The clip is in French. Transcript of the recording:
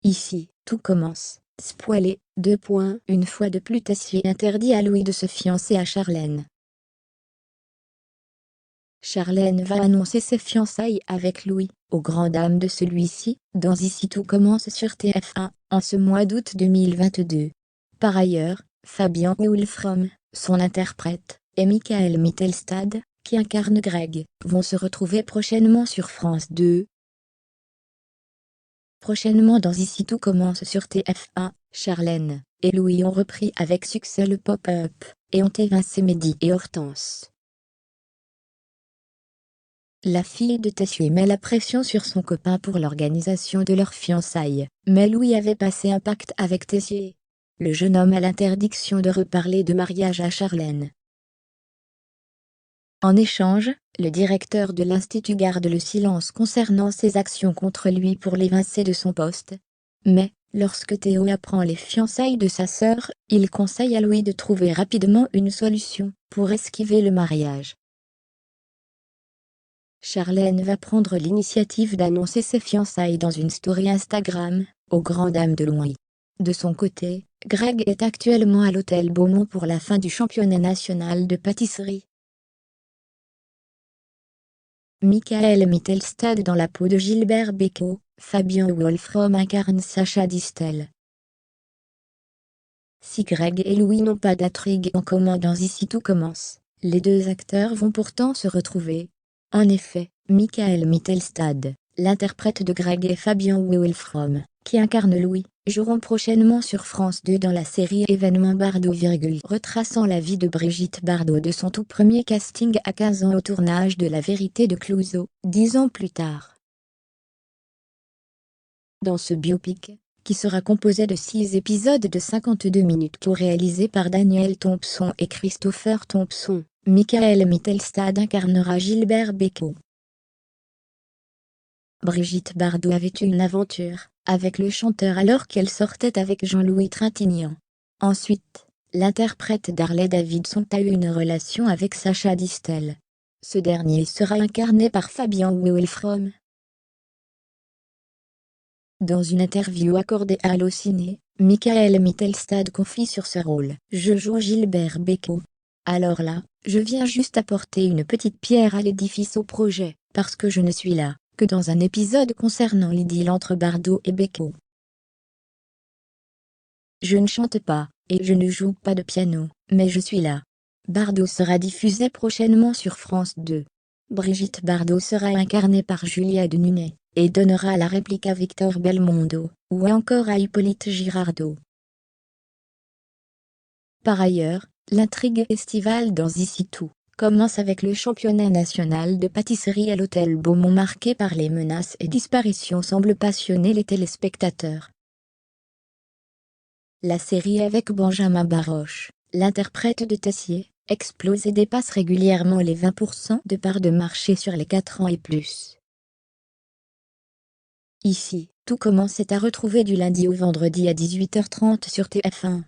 Ici, tout commence. Spoilé, 2 points. Une fois de plus Tessier interdit à Louis de se fiancer à Charlène. Charlène va annoncer ses fiançailles avec Louis, aux grandes dames de celui-ci, dans Ici tout commence sur TF1, en ce mois d'août 2022. Par ailleurs, Fabian Wolfram, son interprète, et Michael Mittelstad, qui incarne Greg, vont se retrouver prochainement sur France 2. Prochainement dans Ici tout commence sur TF1, Charlène et Louis ont repris avec succès le pop-up, et ont évincé Mehdi et Hortense. La fille de Tessier met la pression sur son copain pour l'organisation de leurs fiançailles, mais Louis avait passé un pacte avec Tessier. Le jeune homme a l'interdiction de reparler de mariage à Charlène. En échange, le directeur de l'Institut garde le silence concernant ses actions contre lui pour l'évincer de son poste. Mais, lorsque Théo apprend les fiançailles de sa sœur, il conseille à Louis de trouver rapidement une solution pour esquiver le mariage. Charlène va prendre l'initiative d'annoncer ses fiançailles dans une story Instagram, aux grandes dames de Louis. De son côté, Greg est actuellement à l'hôtel Beaumont pour la fin du championnat national de pâtisserie. Michael Mittelstad dans la peau de Gilbert Bécaud, Fabian Wolfram incarne Sacha Distel. Si Greg et Louis n'ont pas d'intrigue en commun dans Ici tout commence, les deux acteurs vont pourtant se retrouver. En effet, Michael Mittelstad, l'interprète de Greg, et Fabian Wolfram, qui incarne Louis, joueront prochainement sur France 2 dans la série Événement Bardot, retraçant la vie de Brigitte Bardot de son tout premier casting à 15 ans au tournage de La Vérité de Clouseau, 10 ans plus tard. Dans ce biopic, qui sera composé de 6 épisodes de 52 minutes co-réalisés par Daniel Thompson et Christopher Thompson, Michael Mittelstad incarnera Gilbert Bécaud. Brigitte Bardot avait eu une aventure avec le chanteur alors qu'elle sortait avec Jean-Louis Trintignant. Ensuite, l'interprète d'Harley Davidson a eu une relation avec Sacha Distel. Ce dernier sera incarné par Fabian Wolfram. Dans une interview accordée à Allociné, Michael Mittelstad confie sur ce rôle: « Je joue Gilbert Bécaud. Alors là, je viens juste apporter une petite pierre à l'édifice au projet, parce que je ne suis là que dans un épisode concernant l'idylle entre Bardot et Bécaud. Je ne chante pas, et je ne joue pas de piano, mais je suis là. » Bardot sera diffusé prochainement sur France 2. Brigitte Bardot sera incarnée par Julia Denunet, et donnera la réplique à Victor Belmondo, ou encore à Hippolyte Girardot. Par ailleurs, l'intrigue estivale dans Ici tout commence avec le championnat national de pâtisserie à l'hôtel Beaumont marqué par les menaces et disparitions semble passionner les téléspectateurs. La série avec Benjamin Baroche, l'interprète de Tessier, explose et dépasse régulièrement les 20% de part de marché sur les 4 ans et plus. Ici, tout commence est à retrouver du lundi au vendredi à 18h30 sur TF1.